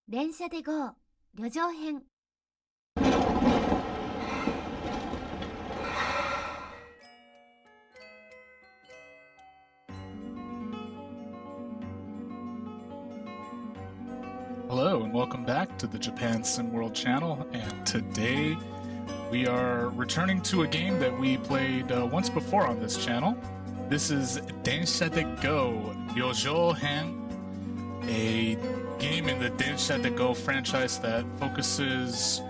電車で Go 旅情編 Hello and welcome back to the JapanSimWorld channel, and today we are returning to a game that we played once before on this channel. This is Densha De Go, Ryojohen, a game in the Densha De Go franchise that focuses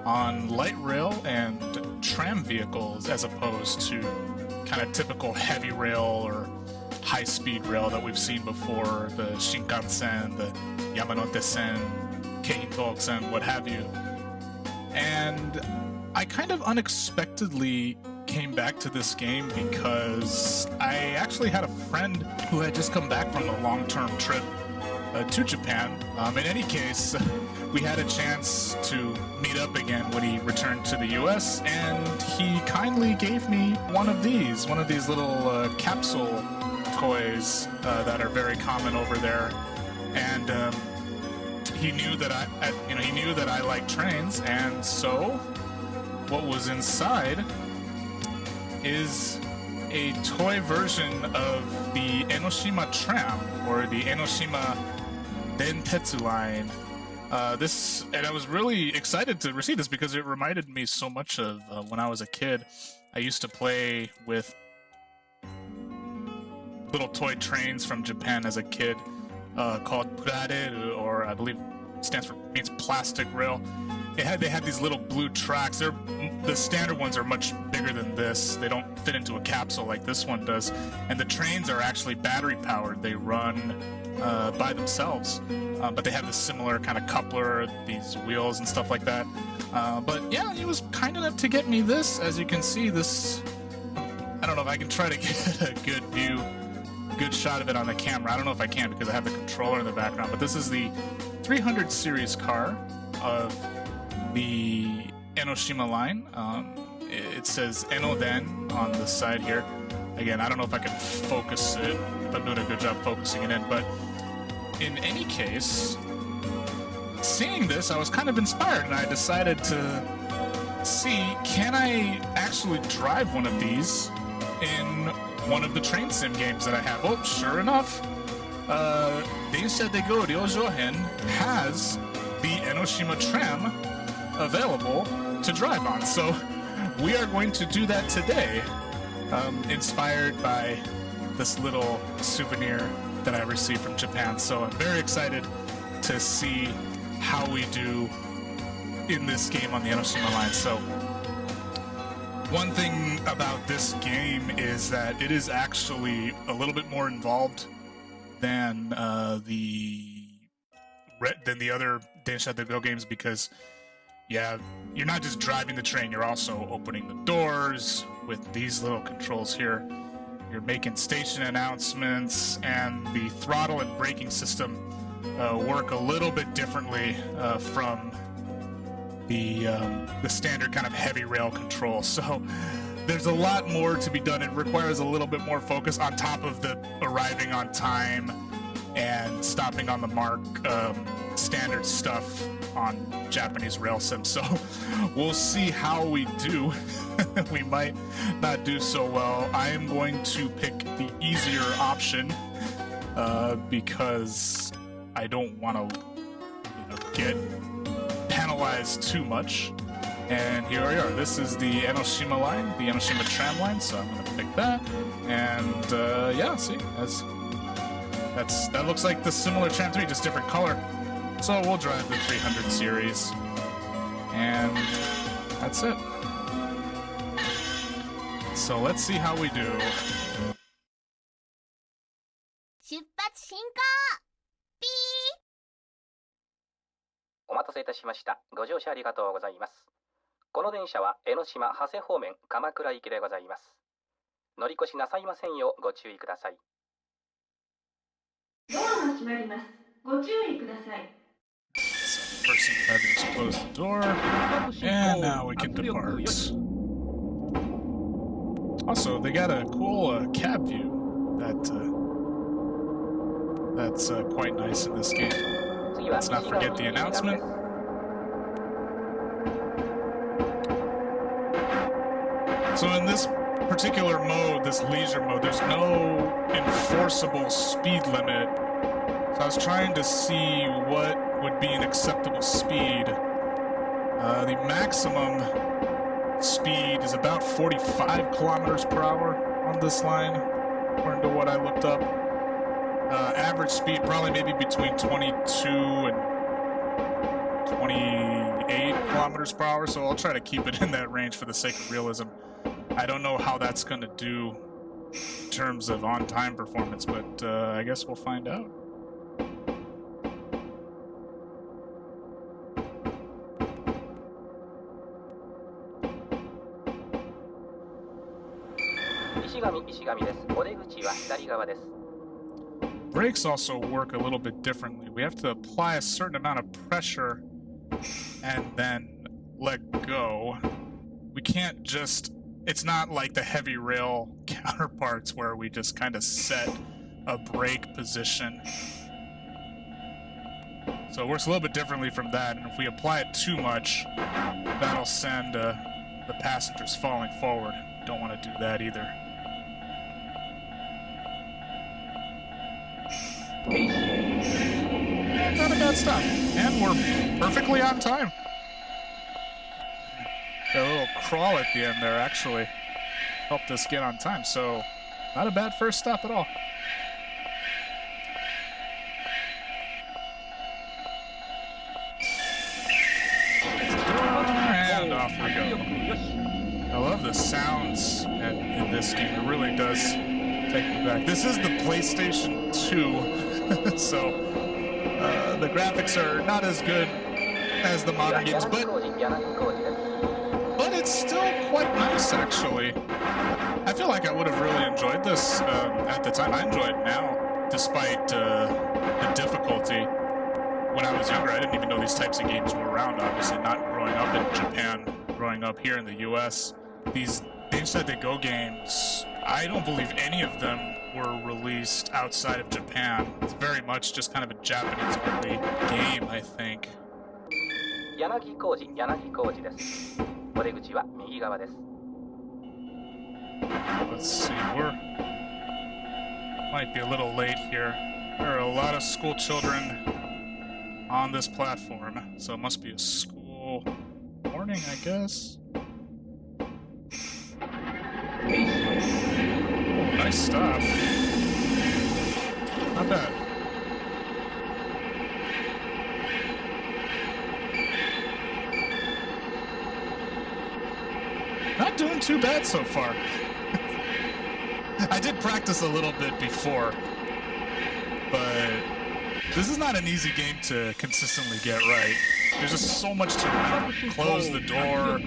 on light rail and tram vehicles as opposed to kind of typical heavy rail or high-speed rail that we've seen before, the Shinkansen, the Yamanote-sen, Keihin-sen, what have you. And I kind of unexpectedly came back to this game because I actually had a friend who had just come back from a long-term trip to Japan. In any case, we had a chance to meet up again when he returned to the US, and he kindly gave me one of these little capsule toys that are very common over there. And he knew that I like trains, and so what was inside is a toy version of the Enoshima tram, or the Enoshima Dentetsu line. And I was really excited to receive this because it reminded me so much of when I was a kid. I used to play with little toy trains from Japan as a kid, called Purareru, or I believe means plastic rail. They had these little blue tracks. The standard ones are much bigger than this. They don't fit into a capsule like this one does. And the trains are actually battery powered. They run by themselves. But they have this similar kind of coupler, these wheels and stuff like that. But yeah, he was kind enough to get me this. As you can see, this, I don't know if I can try to get a good shot of it on the camera. I don't know if I can because I have the controller in the background, but this is the 300 series car of the Enoshima line. It says Enoden on the side here. Again, I don't know if I can focus it, if I'm doing a good job focusing it in, but in any case, seeing this, I was kind of inspired, and I decided to see, can I actually drive one of these in one of the train sim games that I have? Oh, sure enough, Densha De Go Ryojohen has the Enoshima tram available to drive on. So we are going to do that today, inspired by this little souvenir that I received from Japan. So I'm very excited to see how we do in this game on the Enoshima line. So one thing about this game is that it is actually a little bit more involved than the other Densha De Go games, because yeah, you're not just driving the train, you're also opening the doors with these little controls here. You're making station announcements, and the throttle and braking system work a little bit differently from the standard kind of heavy rail control. So there's a lot more to be done. It requires a little bit more focus on top of the arriving on time and stopping on the mark standard stuff on Japanese rail sims. So we'll see how we do. We might not do so well. I am going to pick the easier option because I don't want to get penalized too much. And here we are. This is the Enoshima line, the Enoshima tram line, so I'm going to pick that. And yeah, see, that looks like the similar tram to me, just different color. So we'll drive the 300 series, and that's it. So let's see how we do. 出発進行ピーお待たせいたしました。ご乗車ありがとうございます。この電車は江ノ島長谷方面鎌倉行きでございます。乗り越しなさいませんようご注意ください。ドアが閉まります。ご注意ください。 First thing we have to do is close the door, and now we can depart. Also, they got a cool cab view that's quite nice in this game. Let's not forget the announcement. So in this particular mode, this leisure mode, there's no enforceable speed limit. So I was trying to see what would be an acceptable speed. The maximum speed is about 45 kilometers per hour on this line, according to what I looked up. Average speed probably maybe between 22 and 28 kilometers per hour, so I'll try to keep it in that range for the sake of realism. I don't know how that's going to do in terms of on-time performance, but I guess we'll find out. Brakes also work a little bit differently. We have to apply a certain amount of pressure and then let go. We can't just... It's not like the heavy rail counterparts where we just kind of set a brake position. So it works a little bit differently from that, and if we apply it too much, that'll send the passengers falling forward. Don't want to do that either. Not a bad stop. And we're perfectly on time. Got a little crawl at the end there actually helped us get on time, so not a bad first stop at all. And off we go. I love the sounds in this game. It really does take me back. This is the PlayStation 2, so the graphics are not as good as the modern games, but it's still quite nice, actually. I feel like I would have really enjoyed this at the time. I enjoy it now, despite the difficulty. When I was younger, I didn't even know these types of games were around, obviously, not growing up in Japan, growing up here in the US. These Densha De Go games, I don't believe any of them were released outside of Japan. It's very much just kind of a Japanese-only game, I think. Let's see, might be a little late here. There are a lot of school children on this platform, so it must be a school morning, I guess. Oh, nice stop. Not bad. Not doing too bad so far. I did practice a little bit before, but this is not an easy game to consistently get right. There's just so much to remember. Close the door,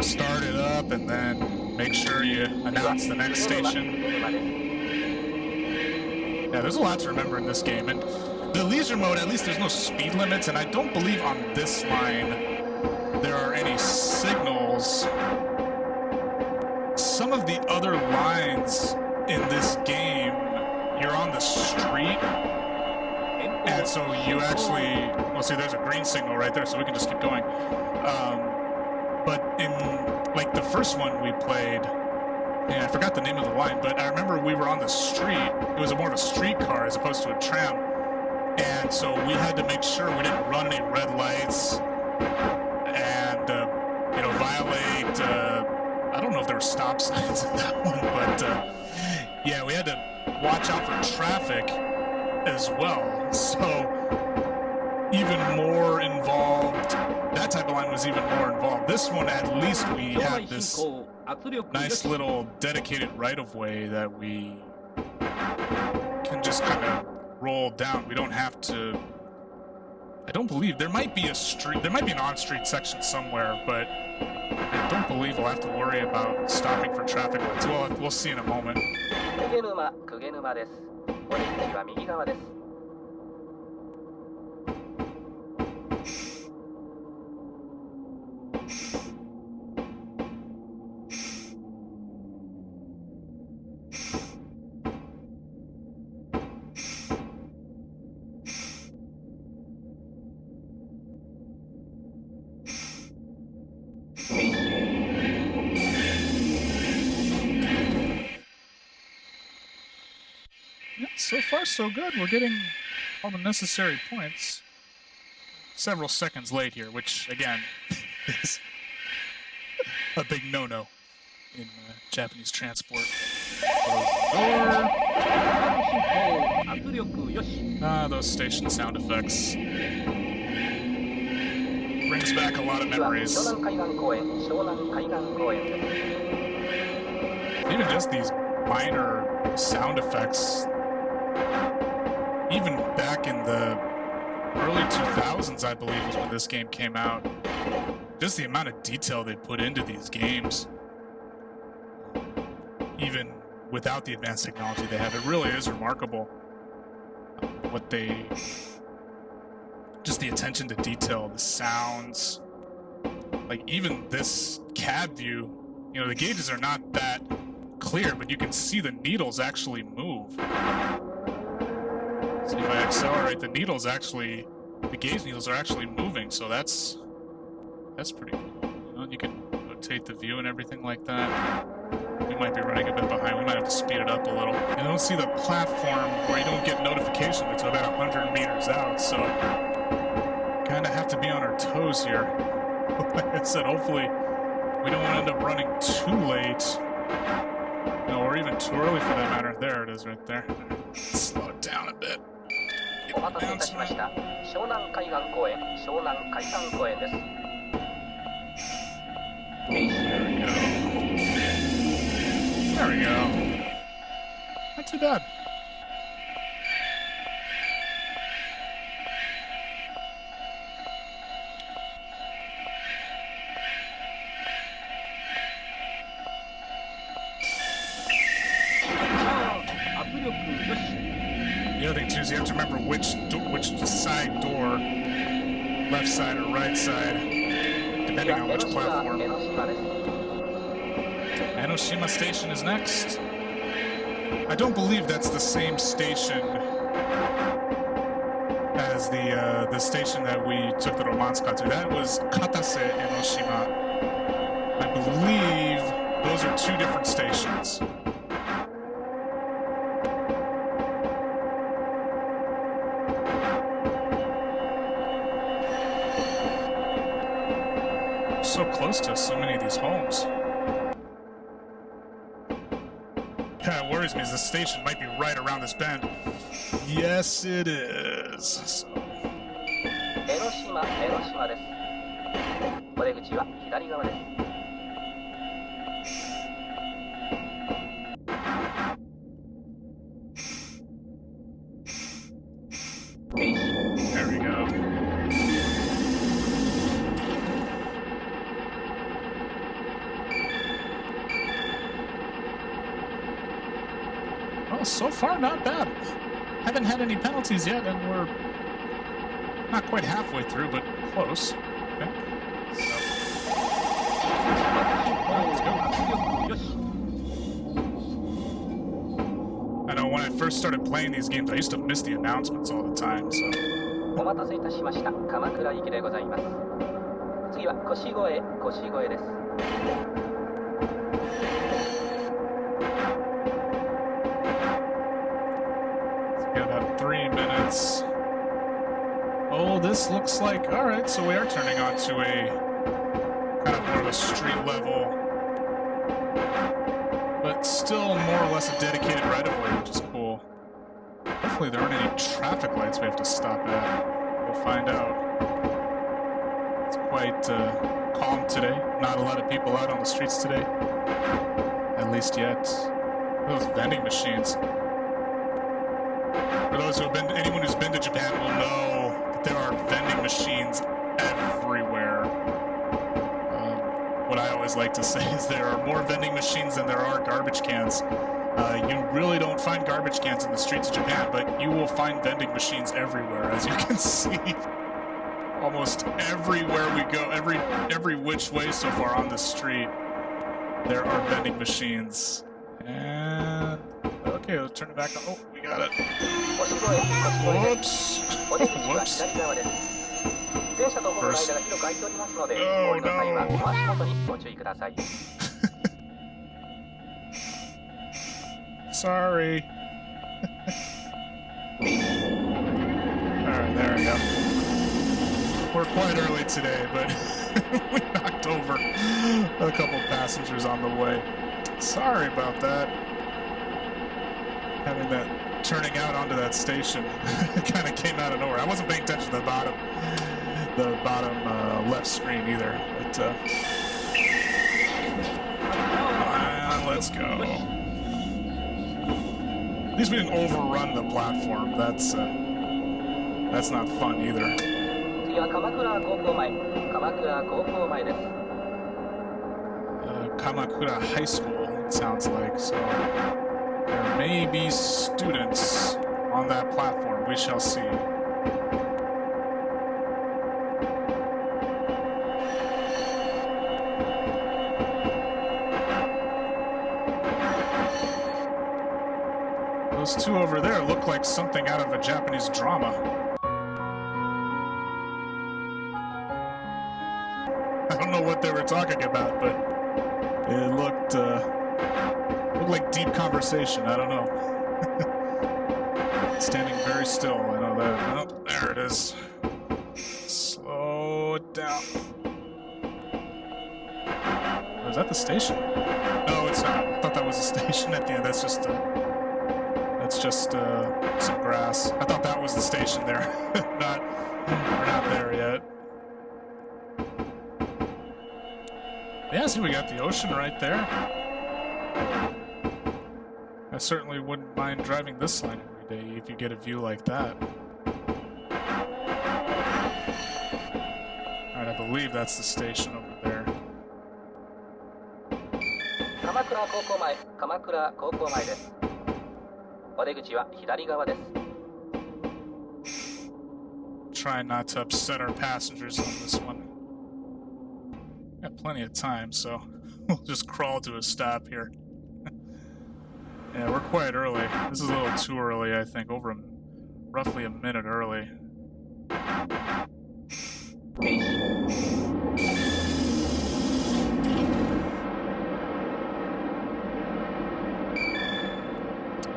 start it up, and then make sure you announce the next station. Yeah, there's a lot to remember in this game. And the leisure mode, at least there's no speed limits, and I don't believe on this line there are any signals. Some of the other lines in this game, you're on the street, and so you actually, well, see, there's a green signal right there, so we can just keep going. But in, like, the first one we played, and I forgot the name of the line, but I remember we were on the street. It was more of a streetcar as opposed to a tram, and so we had to make sure we didn't run any red lights and, violate, I don't know if there were stop signs in that one, but, yeah, we had to watch out for traffic as well, so even more involved. That type of line was even more involved. This one, at least we had this nice little dedicated right-of-way that we can just kind of roll down. We don't have to... I don't believe... There might be a street... There might be an on-street section somewhere, but I don't believe we'll have to worry about stopping for traffic lights. We'll see in a moment. so far so good. We're getting all the necessary points. Several seconds late here, which again is a big no-no in Japanese transport. Those station sound effects brings back a lot of memories. Even just these minor sound effects, even back in the early 2000s, I believe, was when this game came out. Just the amount of detail they put into these games, even without the advanced technology they have, it really is remarkable what they, just the attention to detail, the sounds, like even this cab view, you know, the gauges are not that clear, but you can see the needles actually move. See, if I accelerate, the needles actually, the gauge needles are actually moving, so that's pretty cool. You know, you can rotate the view and everything like that. We might be running a bit behind. We might have to speed it up a little. You don't see the platform where you don't get notification until about 100 meters out, so kind of have to be on our toes here. Like I said, hopefully we don't end up running too late, you know, or even too early for that matter. There it is right there. Slow it down a bit. There we go. Not too bad. The other thing too is you have to remember which side door, left side or right side, depending on which platform. Enoshima Station is next. I don't believe that's the same station as the station that we took the Romanska to. That was Katase Enoshima. I believe those are two different stations. So close to so many of these homes. Yeah, it worries me as the station might be right around this bend. Yes, it is. So. Enoshima です。お出口は左側です。There we go. Well, so far not bad. Haven't had any penalties yet, and we're not quite halfway through, but close. Okay. Let's go. I know when I first started playing these games, I used to miss the announcements all the time, so. お待たせいたしました。鎌倉行きでございます。次は腰越です。About 3 minutes. Oh, this looks like... Alright, so we are turning onto a kind of more of a street level, but still more or less a dedicated right-of-way, which is cool. Hopefully there aren't any traffic lights we have to stop at. We'll find out. It's quite calm today. Not a lot of people out on the streets today. At least yet. Those vending machines. For those who have been, anyone who's been to Japan will know that there are vending machines everywhere. What I always like to say is there are more vending machines than there are garbage cans. You really don't find garbage cans in the streets of Japan, but you will find vending machines everywhere, as you can see. Almost everywhere we go, every which way so far on the street, there are vending machines. And okay, let's turn it back on. Oh, we got it. Whoops. Whoops. First. Oh no. Sorry. Alright, there we go. We're quite early today, but we knocked over a couple passengers on the way. Sorry about that. Having that turning out onto that station kind of came out of nowhere. I wasn't paying attention to the bottom left screen either. But let's go. At least we didn't overrun the platform. That's not fun either. Kamakura High School, it sounds like, so there may be students on that platform. We shall see. Those two over there look like something out of a Japanese drama. I don't know what they were talking about, but it looked like deep conversation. I don't know. Standing very still, I know that. Oh, there it is. Slow it down. Oh, is that the station? No, it's not. I thought that was a station at the end. That's just some grass. I thought that was the station there. We're not there yet. Yeah, see, we got the ocean right there. I certainly wouldn't mind driving this line every day if you get a view like that. Alright, I believe that's the station over there. Try not to upset our passengers on this one. Got plenty of time, so we'll just crawl to a stop here. Yeah, we're quite early. This is a little too early, I think. Roughly a minute early.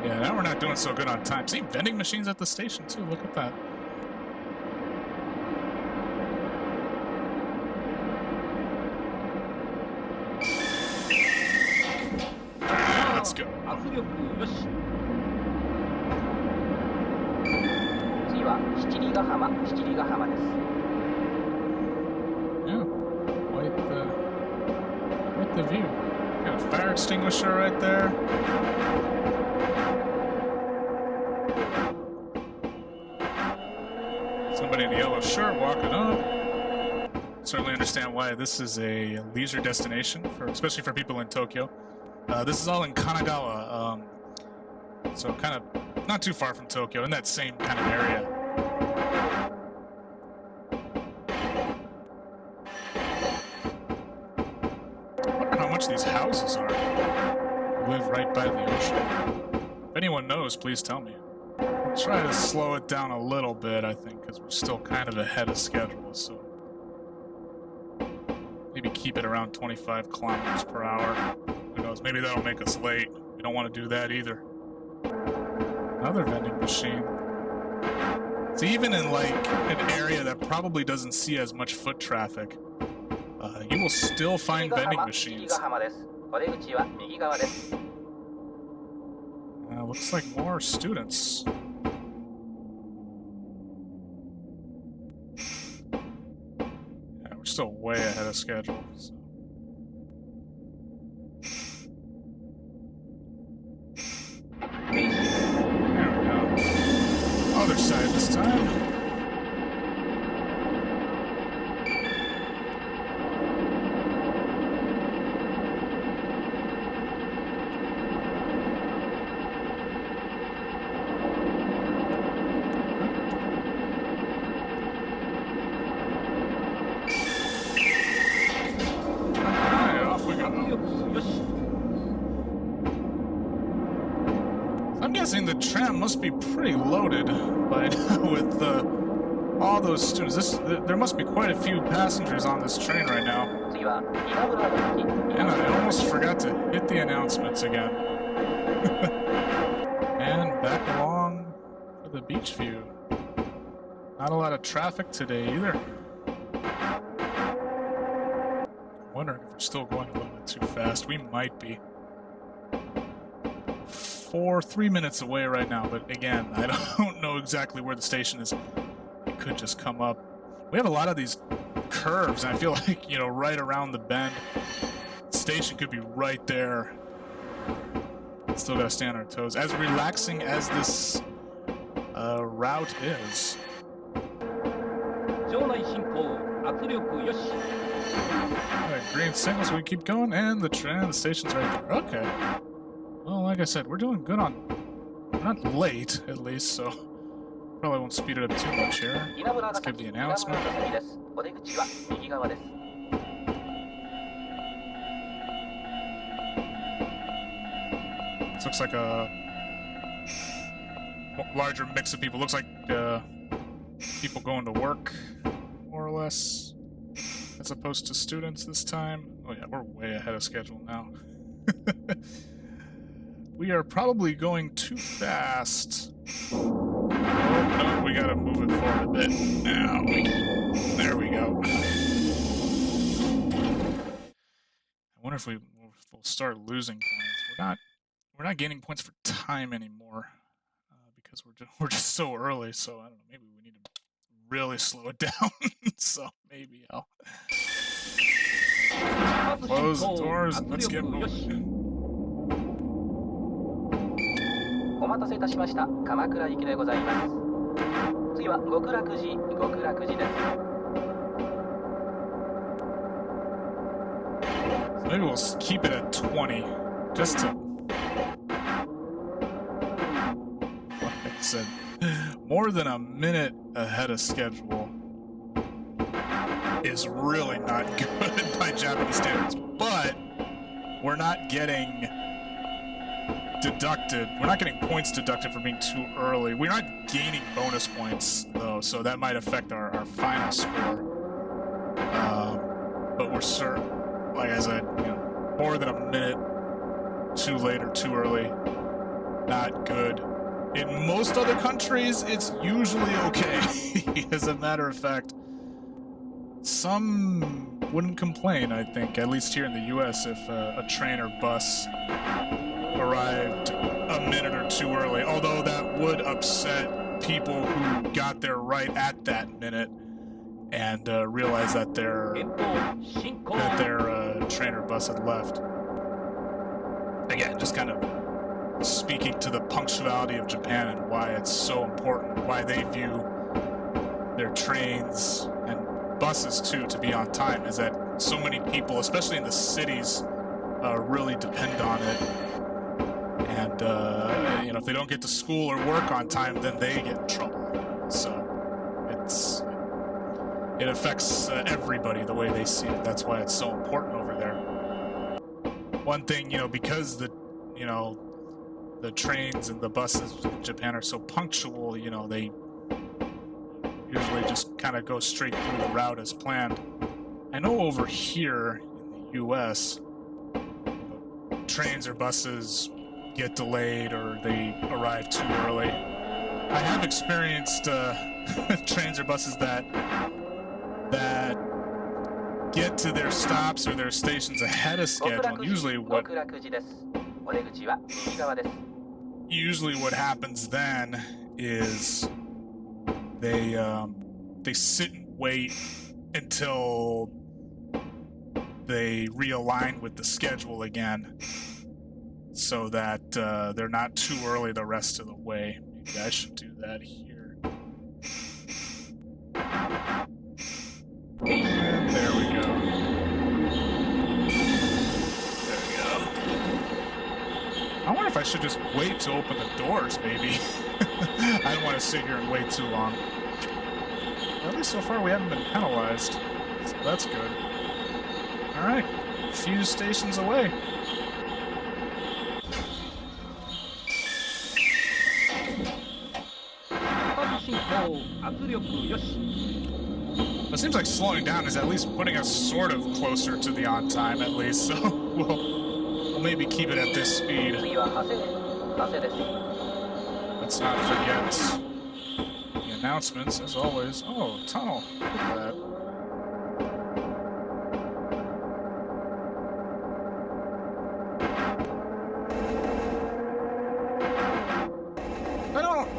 Yeah, now we're not doing so good on time. See, vending machines at the station, too. Look at that. Let's go. Yeah, quite the view. Got a fire extinguisher right there. Somebody in a yellow shirt walking up. Certainly understand why this is a leisure destination, especially for people in Tokyo. This is all in Kanagawa, so kind of not too far from Tokyo, in that same kind of area. I wonder how much these houses are. We live right by the ocean. If anyone knows, please tell me. I'll try to slow it down a little bit, I think, because we're still kind of ahead of schedule, so maybe keep it around 25 kilometers per hour. Who knows, maybe that'll make us late. We don't want to do that either. Another vending machine. So even in like an area that probably doesn't see as much foot traffic, you will still find vending machines. Looks like more students. Yeah, we're still way ahead of schedule. So. There we go. Other side this time. I'm guessing the tram must be pretty loaded by now with all those students. There must be quite a few passengers on this train right now. And I almost forgot to hit the announcements again. And back along for The beach view. Not a lot of traffic today either. I'm wondering if we're still going a little bit too fast. We might be. 3 minutes away right now, but again, I don't know exactly where the station is. It could just come up. We have a lot of these curves, and I feel like, you know, right around the bend, the station could be right there. Still gotta stay on our toes. As relaxing as this route is. Alright, green signals, so we keep going, and the station's right there. Okay. Well, like I said, we're doing good on... We're not late, at least, so... Probably won't speed it up too much here. Let's give the announcement. This looks like a... larger mix of people. Looks like people going to work, more or less, as opposed to students this time. Oh yeah, we're way ahead of schedule now. We are probably going too fast. Oh no, we gotta move it forward a bit. Now, there we go. I wonder if we'll start losing points. We're not gaining points for time anymore. Because we're just so early, so I don't know, maybe we need to really slow it down. So maybe I'll close the doors and let's get moving. お待たせいたしました。鎌倉行きでございます。次は極楽寺です。 So maybe we'll keep it at 20, just to... Like I said, more than a minute ahead of schedule is really not good by Japanese standards, but we're not getting deducted. We're not getting points deducted for being too early. We're not gaining bonus points, though, so that might affect our final score. But we're certain, like I said, you know, more than a minute too late or too early, not good. In most other countries, it's usually okay. As a matter of fact, some wouldn't complain, I think, at least here in the US, if a train or bus arrived a minute or too early. Although that would upset people who got there right at that minute and realized that their train or bus had left. Again, just kind of speaking to the punctuality of Japan and why it's so important, why they view their trains and buses too to be on time, is that so many people, especially in the cities, really depend on it. And you know, if they don't get to school or work on time, then they get in trouble. So it affects everybody the way they see it. That's why it's so important over there. One thing, you know, because the trains and the buses in Japan are so punctual, you know, they usually just kind of go straight through the route as planned. I know over here in the US, trains or buses get delayed or they arrive too early. I have experienced trains or buses that get to their stops or their stations ahead of schedule. And usually what happens then is they sit and wait until they realign with the schedule again, so that they're not too early the rest of the way. Maybe I should do that here. And there we go. There we go. I wonder if I should just wait to open the doors, maybe. I don't want to sit here and wait too long. At least so far we haven't been penalized, so that's good. Alright, a few stations away. It seems like slowing down is at least putting us sort of closer to the on time, at least, so we'll maybe keep it at this speed. Let's not forget announcements, as always. Oh, tunnel. Look at that.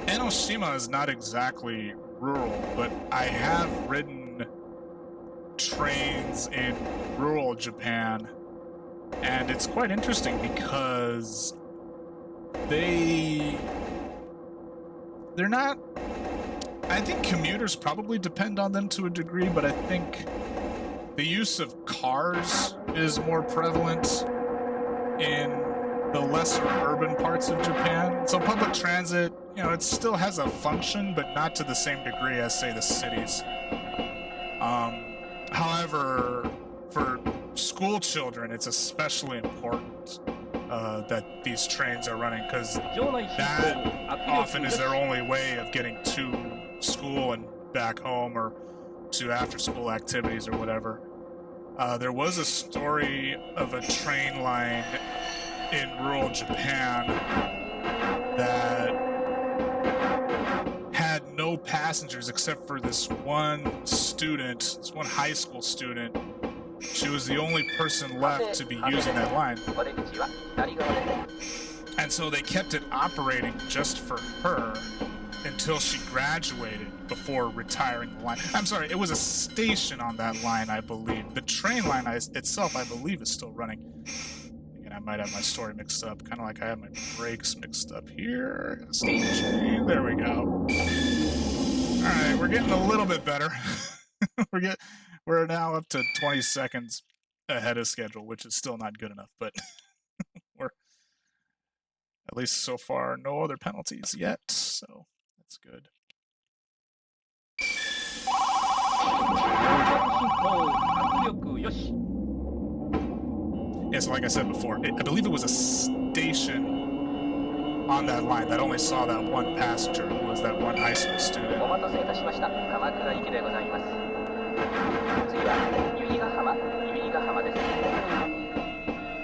Enoshima is not exactly rural, but I have ridden trains in rural Japan, and it's quite interesting because they're not... I think commuters probably depend on them to a degree, but I think the use of cars is more prevalent in the lesser urban parts of Japan. So public transit, you know, it still has a function, but not to the same degree as, say, the cities. However, for school children, it's especially important that these trains are running, because that often is their only way of getting to school and back home, or to after-school activities or whatever. There was a story of a train line in rural Japan that had no passengers except for this one student, this one high school student. She was the only person left to be using that line. And so they kept it operating just for her until she graduated before retiring the line. I'm sorry, it was a station on that line, I believe. The train line itself, I believe, is still running. Again, I might have my story mixed up, kind of like I have my brakes mixed up here. Station, there we go. Alright, we're getting a little bit better. We're now up to 20 seconds ahead of schedule, which is still not good enough, but we're, at least so far, no other penalties yet, so that's good. Yeah, so like I said before, I believe it was a station on that line that only saw that one passenger, who was that one high school student.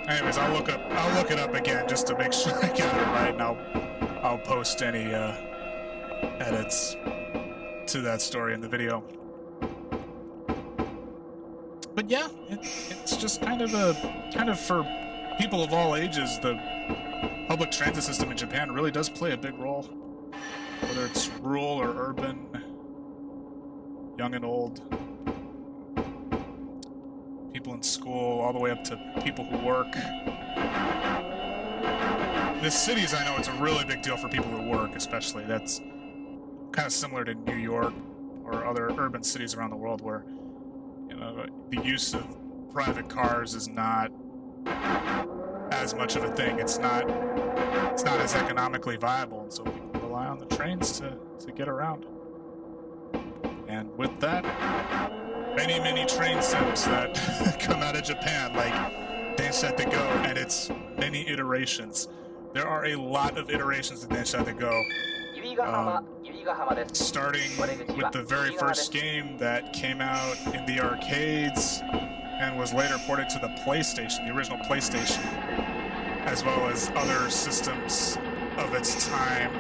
Anyways, I'll look it up again just to make sure I got it right, and I'll post any edits to that story in the video. But yeah, it's just kind of for people of all ages, the public transit system in Japan really does play a big role, whether it's rural or urban, young and old, people in school, all the way up to people who work. In the cities, I know it's a really big deal for people who work, especially. That's kind of similar to New York or other urban cities around the world, where, you know, the use of private cars is not as much of a thing. It's not as economically viable, and so people rely on the trains to get around. And with that, many train sims that come out of Japan, like Densha De Go, and its many iterations. There are a lot of iterations of Densha De Go. Starting with the very first game that came out in the arcades and was later ported to the PlayStation, the original PlayStation, as well as other systems of its time.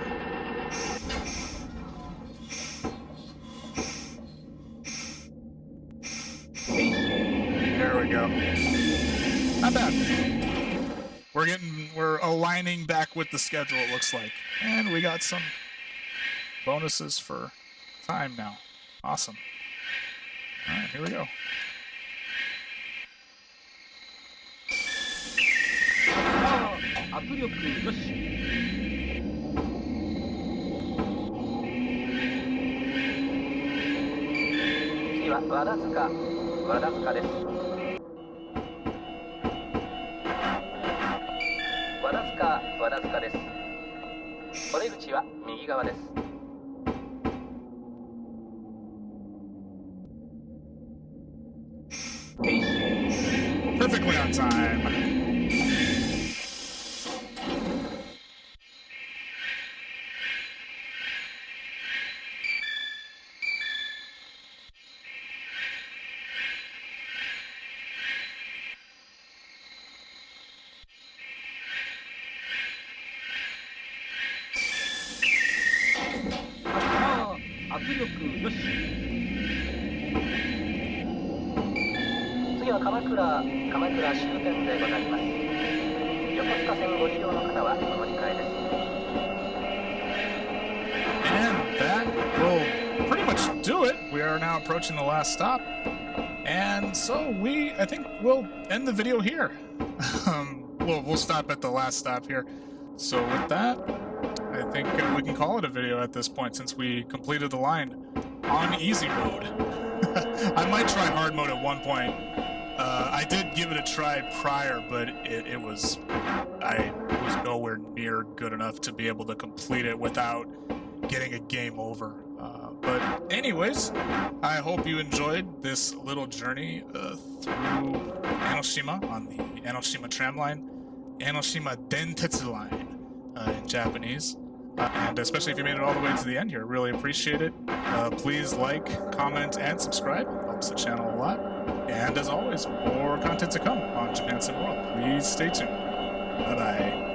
There we go. Not bad. We're aligning back with the schedule, it looks like. And we got some bonuses for time now. Awesome. Alright, here we go. Perfectly on time. 力よし。次は鎌倉終点でございます。横須賀線ご利用の方はお乗り換えです。And that will pretty much do it. We are now approaching the last stop. And so I think we'll end the video here. We'll stop at the last stop here. So with that, I think we can call it a video at this point since we completed the line on easy mode. I might try hard mode at one point. I did give it a try prior, but I was nowhere near good enough to be able to complete it without getting a game over. But anyways, I hope you enjoyed this little journey through Enoshima on the Enoshima tram line, Enoshima Dentetsu line in Japanese. And especially if you made it all the way to the end here, really appreciate it. Please like, comment, and subscribe. It helps the channel a lot. And as always, more content to come on JapanSimWorld. Please stay tuned. Bye-bye.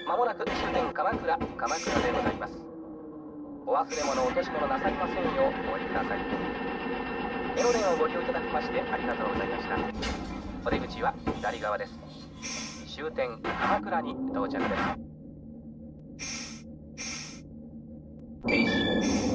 まもなく終点鎌倉でございます。お忘れ物落とし物なさいませんようお降りください。江ノ電をご利用いただきましてありがとうございました。お出口は左側です。終点鎌倉に到着です。停止。